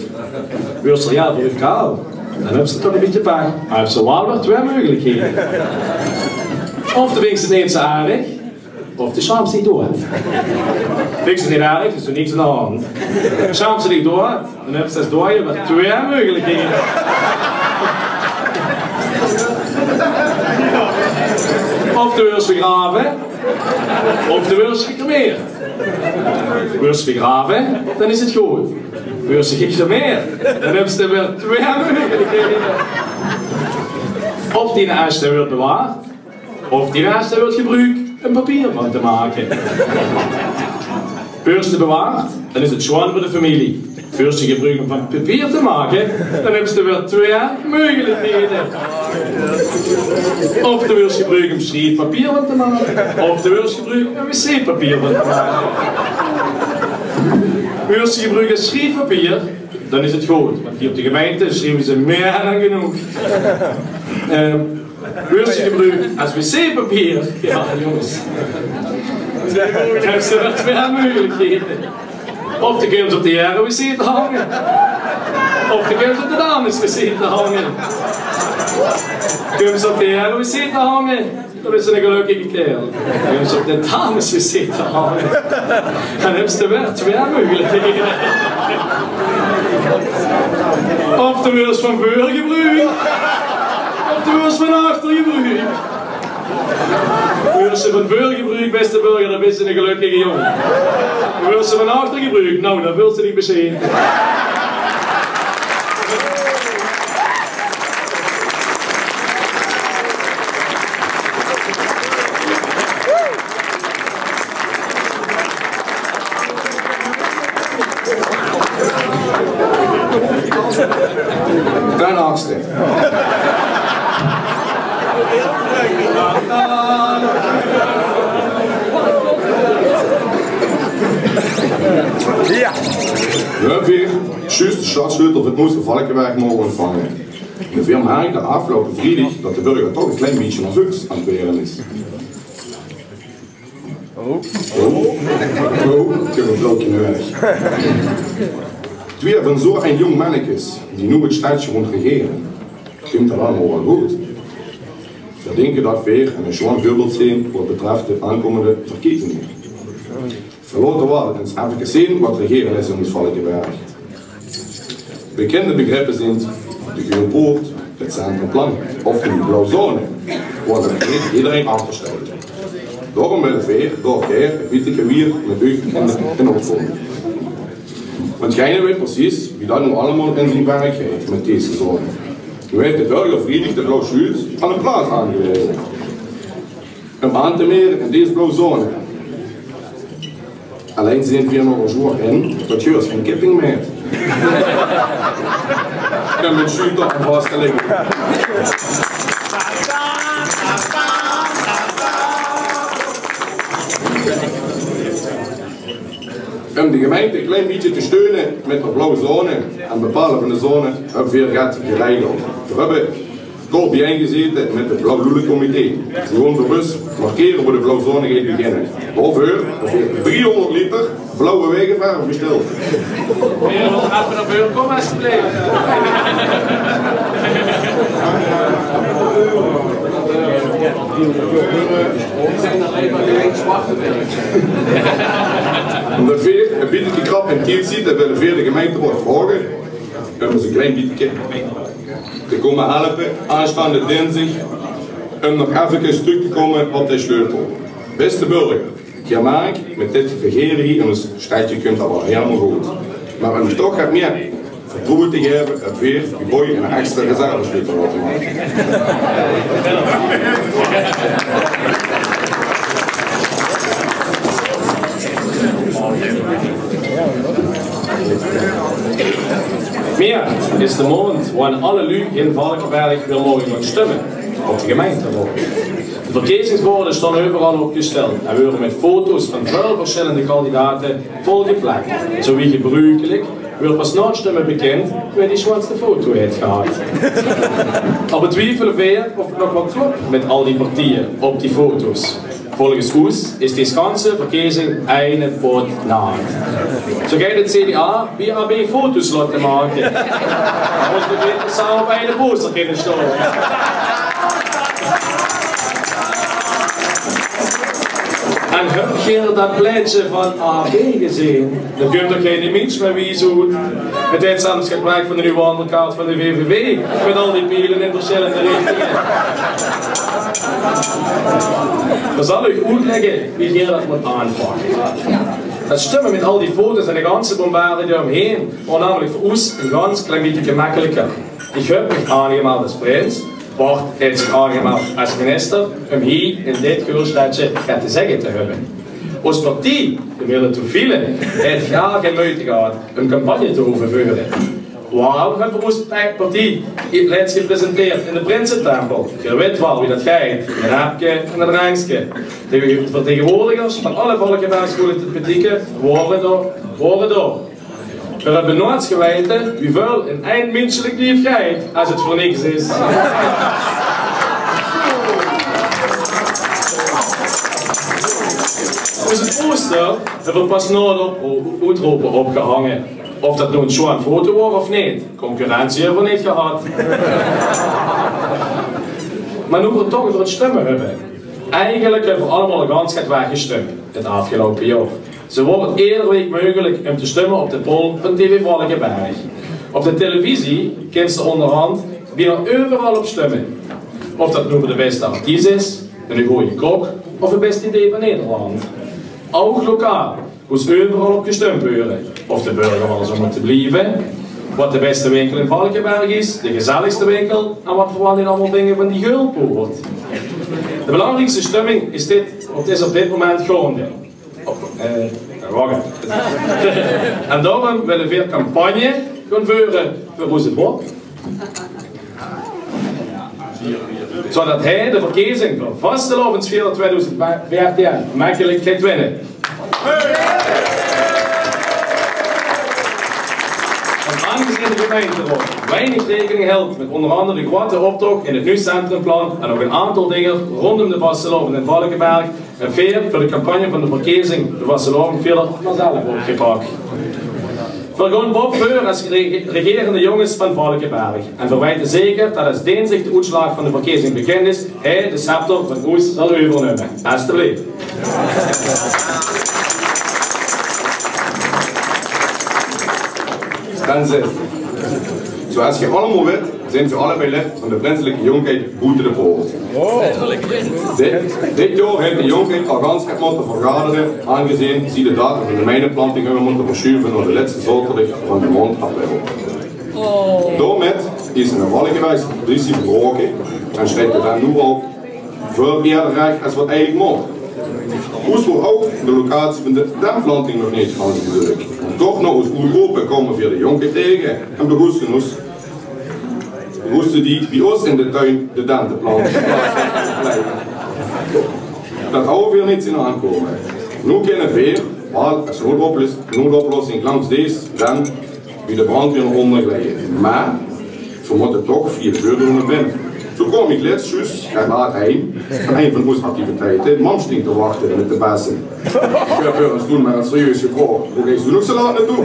Eerst ze ja vroeg kaal, dan hebben ze toch een beetje pech, maar hebben ze wel weer twee mogelijkheden. Of de winst neemt ze aardig, of de schaam ze niet dood. Vindt ze niet aardig, is er niks aan de hand. Schaam ze niet dood, dan hebben ze door je met twee mogelijkheden. Of de wil begraven, of de wil gecremeerd. Wil begraven, dan is het goed. Wil gecremeerd, dan hebben ze weer twee mogelijkheden. Of die naast wordt bewaard, of die naast wordt gebruikt een papier van te maken. Eerst bewaard, dan is het gewoon voor de familie. Eerst gebruiken van papier te maken, dan hebben ze weer twee mogelijkheden. Of de wil gebruiken om schriftpapier van te maken, of de wil gebruiken om wc-papier van te maken. Eerst gebruiken schriftpapier, dan is het goed, want hier op de gemeente schrijven ze meer dan genoeg. Eerst gebruiken als wc-papier, ja jongens. Dan hebben ze weer twee mogelijkheden. Of de kunnen ze op de heren wc te hangen. Of de kunnen ze op de dames wc te hangen. Kunnen ze op de heren wc te hangen, dan is ze een gelukkige kerel. Kunnen ze op de dames wc te hangen, dan hebben ze weer twee mogelijkheden. Of de wils van voor gebruiken, of de wils van achter gebruiken. Wil ze van voor gebruiken, beste burger, dan is ze een gelukkige jongen. Wil ze van achter gebruiken, nou, dan wil ze niet bezien. Ten achtste. Ja. We hebben weer juist de stadssleutel van het Moestervalkenberg mogen ontvangen. De firma merkte de afgelopen vrijdag dat de burger toch een klein beetje nerveus aan het weren is. Ik heb een blokje nodig. Twee van zo'n jong mannetjes die nu het stadje rond regeren, komt er allemaal wel goed. We denken dat weer een schoon voorbeeld zijn wat betreft de aankomende verkiezingen. Verloten we eens even zien wat regeren is in ons Valkenberg. Bekende Begriffen sind de Groene Poort, het Centrumplan of de Blauwe Zone, waar dat iedereen aangesteld. Daarom willen we door keer weten we hier met u in opvolging. Want jij weet precies wie dat nu allemaal in zijn werk heeft met deze zone. U heeft de burgervriendelijk de Blauwe Schuurt aan de plaats aangewezen. Om aan te meren in deze Blauwe Zone. Alleen zijn we nog een zwaar in dat je geen kipping meer hebt. En met Schuurt op vast te liggen. Om de gemeente een klein beetje te steunen met de blauwe zone en bepalen van de zone hebben we gaat geregeld. We hebben kort bijeengezeten met het Blauw Loelecomité. Gewoon voor ons markeren waar de blauwe zone gaat beginnen. Boven 300 liter blauwe wegenverf besteld. Wil je nog even naar buiten komen alsjeblieft? We zijn alleen maar geen zwarte werk. Omdat we een beetje krap in kiel ziet, dat willen we de gemeente wordt vragen. Hebben ze een klein beetje te komen helpen aanstaande dinsdag om nog even een stuk te komen op de sleutel. Beste burger, je maakt met dit regeren hier in ons stadje kunt dat wel helemaal goed. Maar we toch het meer vertrouwen te geven dat weer die boy een extra reservesleutel laten maken. Maart is de maand waarin alle lui in Valkenberg weer mogen gaan stemmen op de gemeenteraad. De verkiezingsborden staan overal opgesteld en worden met foto's van veel verschillende kandidaten volgeplakt. Zo wie gebruikelijk wordt pas na het stemmen bekend wie die zwartste foto heeft gehad. Al betwijfelen we of het nog wel klopt met al die partijen op die foto's. Volgens ons is die ganse verkiezing een pot naad. Zo gaat het CDA via AB foto's laten maken. Als we beter samen bij de poster kunnen staan. En heb je dat plaatje van AB gezien? Dan kun je toch geen mens meer wiezen. Het heeft zelfs gebruik van de nieuwe wandelkaart van de VVV. Met al die pielen in verschillende richtingen. Dan zal ik uitleggen wie je dat moet aanpakken. Dat stemmen met al die foto's en de ganse bombarden eromheen, was namelijk voor ons een ganz klein beetje gemakkelijker. Ik heb me aangemeld als prins, Bart heeft zich aangemeld als minister, om hier in dit geurstadje te zeggen te hebben. Ons partij, de Militofielen, heeft graag in moeite gehad een campagne te overvoeren. Waarom hebben we onze partij laatst gepresenteerd in de Prinsentempel? Je weet wel wie dat gaat, een Rapke en een Rangske. De vertegenwoordigers van alle Valkenbergscholen te betieken worden door. We hebben nooit geweten wie veel in één menselijk lief gaat als het voor niks is. Onze poster hebben we pas nooit uitroepen opgehangen. Of dat nu een schoon foto was of niet. Concurrentie hebben we niet gehad. Maar nu we toch over het stemmen hebben. Eigenlijk hebben we allemaal gans weggestemd het afgelopen jaar. Zo wordt het iedere week mogelijk om te stemmen op de poll van TV Valkenberg. Op de televisie kun je onderhand bijna overal op stemmen. Of dat nu voor de beste artiest is, een goede kok of het beste idee van Nederland. Ook lokaal. Hoe ze overal op gestemd worden. Of de burger wel zo moeten blijven. Wat de beste winkel in Valkenberg is, de gezelligste winkel en wat voor die allemaal dingen van die geulpoort. De belangrijkste stemming is op dit moment gaande. En daarom willen we een campagne gaan voeren voor onze bot. Zodat hij de verkiezing voor vastelovensfeer 2014 makkelijk gaat winnen. Aangezien de gemeenteraad weinig rekening houdt met onder andere de grote optocht in het nieuw centrumplan en nog een aantal dingen rondom de vasteloven in Valkenberg en veel voor de campagne van de verkiezing de vasteloven verder vanzelf opgepakt. Vergoon Bob Veur als regerende jongens van Valkenberg en verwijten zeker dat als dinsdag de uitslag van de verkiezing bekend is, hij de scepter van Oes zal overnemen. Alsjeblieft. Dan zit. Zoals je allemaal weet, zijn ze allebei lid van de prinselijke jonkheid Boete de Poort. Dit jaar heeft de jonkheid al gans moeten vergaderen, aangezien ze de datum van de mijnenplanting hebben moeten verschuiven naar de laatste zaterdag van de maand april. Daarmee is een volgewijs traditie verbroken en strijkt het dan nu al veel eerder recht als wat eigenlijk mag. Hoe voor ook de locatie van de damplanting nog niet gaan gebruiken. Toch nog eens Europa komen via de jonken tegen en begoesten die bij ons in de tuin de dam te planten. Dat houden we weer niet in aankomen. Nu kunnen we, als noodoplossing langs deze dan bij de brandweer onderglijden. Maar we moeten toch via de deur naar binnen. Zo kom ik letjes en laat een van onze activiteiten, Mamsting te wachten met de bassen. Ik heb eens doen met een serieuze vraag. Hoe ga je nog zo laat naartoe?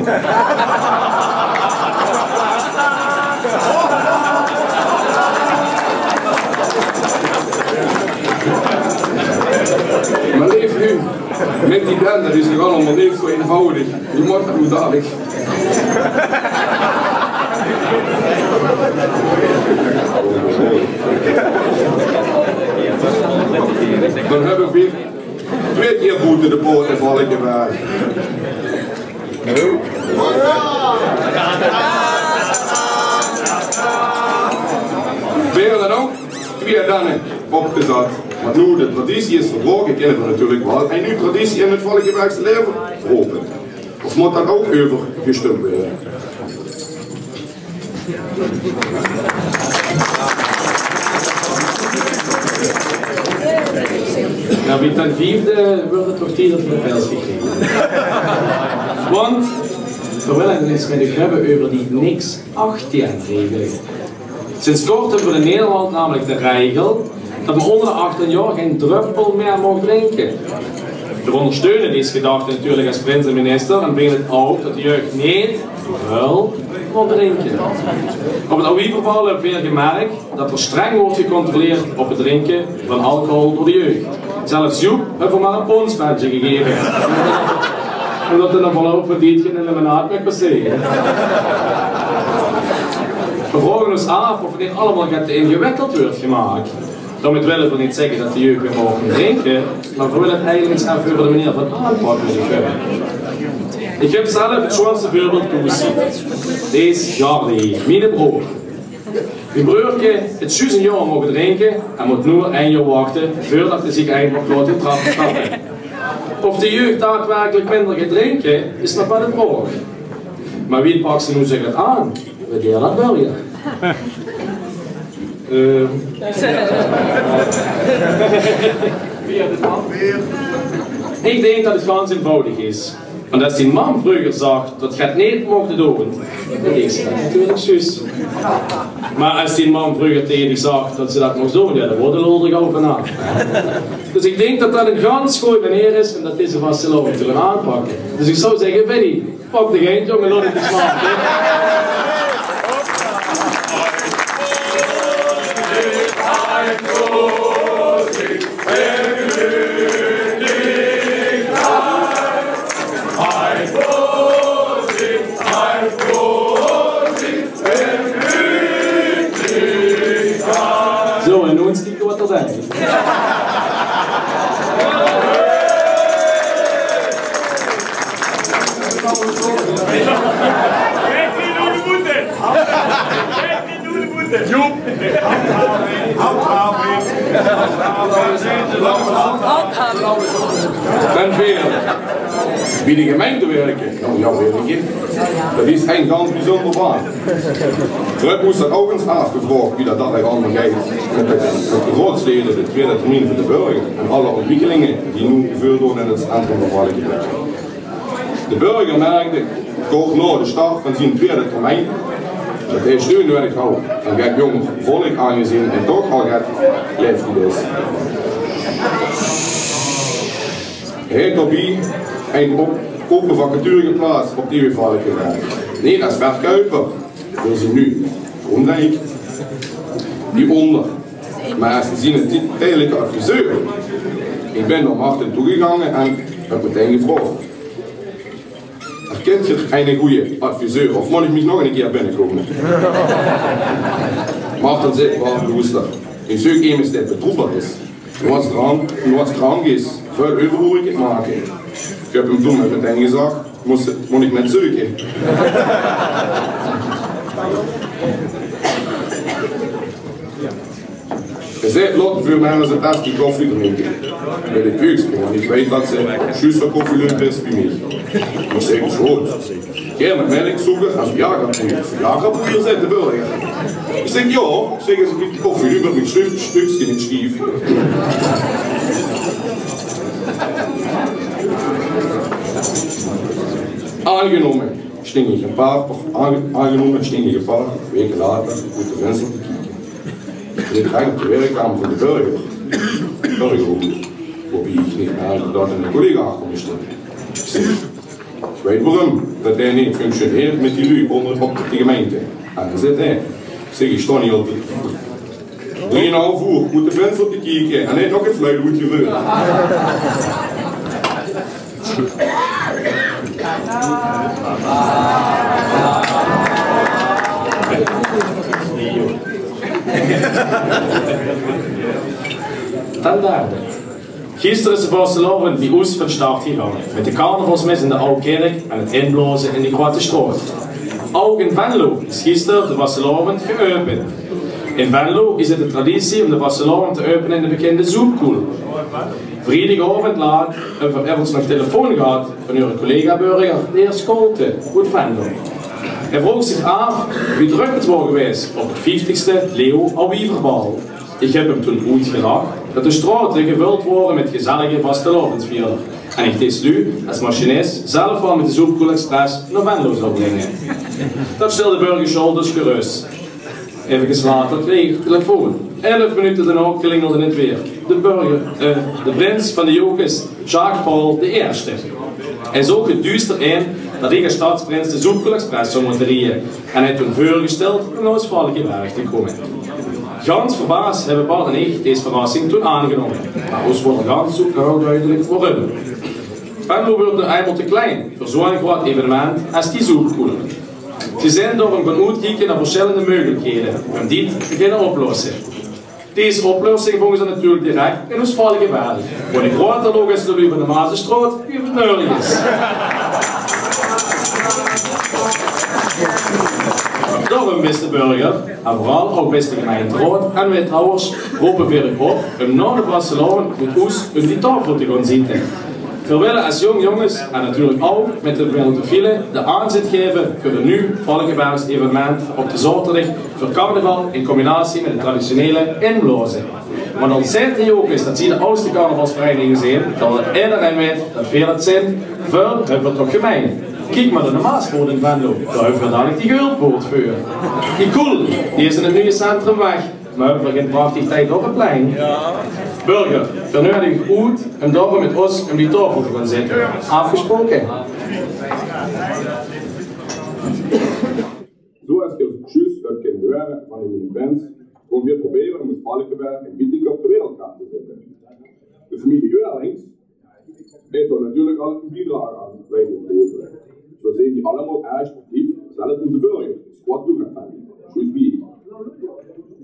Maar leef u, met die band, dat is nog allemaal niet zo eenvoudig. Je moet dat nu dadelijk. Dan hebben we 2 keer Boete de Poort en Valkenberg. We hebben dan ook 2 dannen opgezet. Maar nu de traditie is verbroken, kennen we natuurlijk wel. En nu traditie in het Valkenbergse leven open. Of moet dat ook overgestemd worden? Nou, wie ten 4e wordt het toch titel voor de pels gekregen. Want we willen eens met u hebben over die niks 18-regel. Sinds kort hebben we in Nederland namelijk de regel dat men onder de 18 jaar geen druppel meer mag drinken. We ondersteunen deze gedachte natuurlijk als prins en minister en vinden het ook dat de jeugd niet veel moet drinken. Op het OI-verbouw hebben we gemerkt dat er streng wordt gecontroleerd op het drinken van alcohol door de jeugd. Zelfs Joep heeft er maar een ponsbandje gegeven. Omdat er nog voorlopig verdient geen eliminaat meer passeren. We vragen ons af of het niet allemaal te ingewikkeld wordt gemaakt. Daarmee willen we niet zeggen dat de jeugd weer mogen drinken, maar we willen het eigenlijk eens even over de manier van aanpakken hebben. Ik heb zelf het schoonste voorbeeld toegezien. Deze Jarlie, mijn broer. Mijn broertje het juist een jaar mogen drinken en moet nu 1 jaar wachten voordat hij zich eindelijk laat trappen. Of de jeugd daadwerkelijk minder gaat drinken, is nog wel de vraag. Maar wie pakt ze nu zich het aan? We delen dat wel, ja. Ik denk dat het ganz eenvoudig is. Want als die man vroeger zag dat je het niet mocht doen, dan is dat natuurlijk juist. Maar als die man vroeger tegen die zag dat ze dat mocht doen, ja, dan wordt er al gauw vanaf. Dus ik denk dat dat een ganz goede manier is en dat deze vasteloving te gaan aanpakken. Dus ik zou zeggen, Benny, pak de geintje jongen, laat het eens maken. Zo, en nu eens kijken wat er zijn. Joep! Handhaving! Dan weer bij de gemeente werken. Nou, jouw werkje. Dat is een ganz bijzonder baan. Terug moest dat ook eens afgevraagd wie dat allemaal gaat. Met de raadsleden, de tweede termijn van de burger en alle ontwikkelingen die nu gebeurd worden in het centrum van Valkenberg. De burger merkte kort na de start van zijn tweede termijn dat hij steun nodig had en gaat jong volk aangezien en toch al gaat blijft hij dus. Hij heeft daarbij een open vacature geplaatst op TV Valkenberg. Niet als verkoper, wil ze nu omdenken, die onder. Maar als ze zien het tijdelijke adviseur. Ik ben naar Martin toegegaan en heb meteen gevraagd. Kennt ihr eine gute Adviseur? Of moet ik mich nog een keer binnenkomen? Macht dan zit waar Booster. In zo'n game is dat betroebeld is. Nu als krank is, veel overhoring maken. Ik heb hem toen met meteen gezegd, moet ik net zoeken. Je zei, laat voor mij eens een tasje koffie drinken. Bij de buurtje, want ik weet dat ze juist een koffie leuk is bij mij. Ik zeg het zo. Jij met melk zoeken als jagerpoeier. Jagerpoeier zet de burger. Ik zeg ja, zeg eens een koffie nu met mijn stukje in het schief. Aangenomen, sting ik een paar weken later uit de venster te kijken. Ik ga op de werkkamer van de burger. Waarbij ik niet naar dat een collega achter stond. Ik weet waarom dat hij niet functioneert met die lui onder op de gemeente. En dan zit hij. Ik zeg, ik sta niet op de 3,5 uur, moet de venster te kijken en hij heeft nog een fluit goed gevuld. Ten derde. Gisteren is de vastelovend bij ons van start gegaan. Met de carnavalsmis in de Oude Kerk en het inblazen in de Grote Straat. Ook in Venlo is gisteren de vastelovend geopend. In Venlo is het de traditie om de vastelovend te openen in de bekende Zoepkoel. Vrijdagavond laat hebben we ons nog telefoon gehad van uw collega-burger, de heer Scholte, uit Venlo. Hij vroeg zich af wie druk het was geweest op de 50ste Leo Alwieverbal. Ik heb hem toen uitgedacht dat de straten gevuld worden met gezellige vastelovensvierder. En ik is nu, als machinist, zelf wel met de Zoepkoel Express naar Venlo zou brengen. Dat stelde burger Scholtes gerust. Even later kreeg ik telefoon. 11 minuten daarna klingelde het weer. De prins van de Jokers, Jacques Paul I. Hij zag het duister in dat ik als stadsprins de Zoepkoel Express zou moeten rijden. En hij toen voorgesteld om naar Oostvaardige Berg te komen. Gans verbaasd hebben Bart en ik deze verrassing toen aangenomen. Maar ons wordt gans zoek nou duidelijk waarom. Venlo wordt nu eenmaal te klein voor zo'n groot evenement als die Zoepkoel. Ze zijn door gaan uitkijken naar verschillende mogelijkheden om dit te kunnen oplossen. Deze oplossing volgen ze natuurlijk direct in Oostvaardige Berg, waar de grote logisch de van de Mazenstraat weer nodig is. Daarom, beste burger, en vooral ook beste gemeenteraad en wethouders, roepen we op om na de vastelovend met ons om die tafel te gaan zitten. We willen als jongens en natuurlijk ook met de Wildevielen de aanzet geven voor een nieuw Valkenbergs evenement op de zaterdag voor carnaval in combinatie met de traditionele inblazen. Maar dan zegt hij ook eens dat ze de oudste carnavalsverenigingen zijn, dat iedereen weet dat veel het zijn, veel hebben we toch gemeen. Kijk maar naar de Maaspoort in Venlo, daar hebben we dadelijk die Geulpoort voor. Die Koel, die is in het nieuwe centrum weg, maar hebben we geen prachtig tijd op het plein. Burger, vernodig ik goed om daarom met ons om die tafel te gaan zitten. Afgesproken. Zoals je juist hebt kunnen horen van de event, gaan we proberen om het Valkenberg en Bietig op de wereldkaart te zetten. De familie Eurlings heeft er natuurlijk al een bijdrage aan bij het leven. Zo zijn die allemaal erg sportief, zelfs onze burger, squat doen gaan. Juist wie.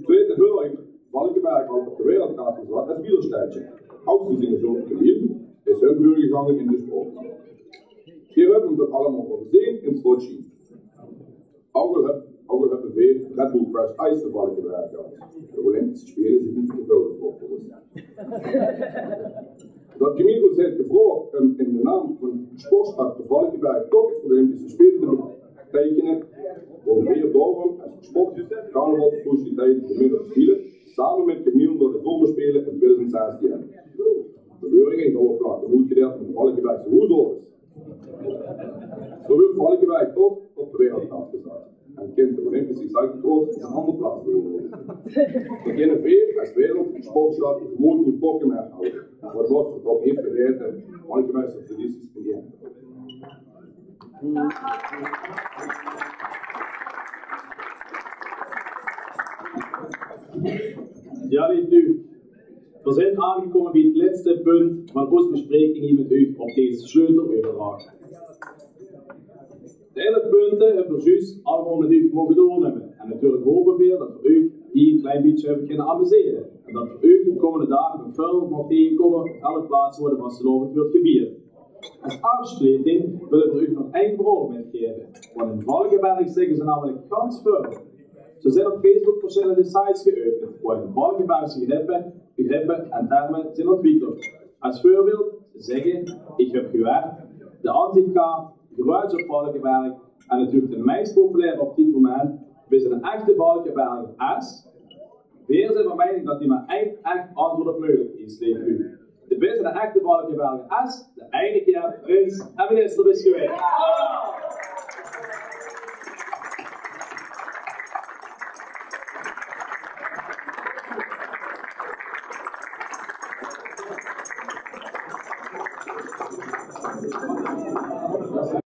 Tweede burger, Valkenberg al op de wereldkaart gezet als wielerstijdje. Ook ze zijn zo geliefd, is hun burgergangen in de sport. Hier hebben we het allemaal gezien in Sochi. Ook hebben we Red Bull Press Ice te Valkenberg gehad. De Olympische Spelen zijn niet gevuld voor ons. Dat Camilo heeft gevraagd om in de naam van sportstad de Valkenberg toch voor de Olympische Spelen te betekenen, worden we hier daarom als sport, carnavalsfaciliteiten voor middel spelen, samen met Camilo door de zomerspelen in 2016. De Beuring in Doorvlag, de moedgedeelte van de Valkenbergse hoedorens. Zo wil Valkenberg toch op de wereldkaart gezet. En kent de Olympische cyclocross is een andere plaats geworden. We kennen veel als wereld sportstad gewoon goed Valkenberg houden. Wat wordt we toch niet vergeten, Valkenbergse tradities beginnen. Ja, lief u. We zijn aangekomen bij het laatste punt van onze bespreking hier met u op deze sleuteloverdracht. De 11 punten hebben we juist allemaal met u mogen doornemen. En natuurlijk hopen we dat we u hier een klein beetje hebben kunnen amuseren. En dat we u de komende dagen veel mag tegenkomen op alle plaatsen waar de vastelovend wordt gevierd. Als afsluiting willen we u nog één verhaal metgeven. Want in Valkenberg zeggen ze namelijk ganz veel. Zo zijn op Facebook verschillende sites geopend, waar de Valkenbergse begrippen en termen zijn ontwikkeld. Als voorbeeld zeggen, ik heb gewerkt, de ansichtkaart, geruis op Valkenberg en natuurlijk de meest populaire op dit moment, we zijn een echte Valkenberg S. Weer zijn van mening dat die maar één echt antwoord op mogelijk is, leeft u. De beste echte Valkenberg S, de enige keer prins en minister is geweest.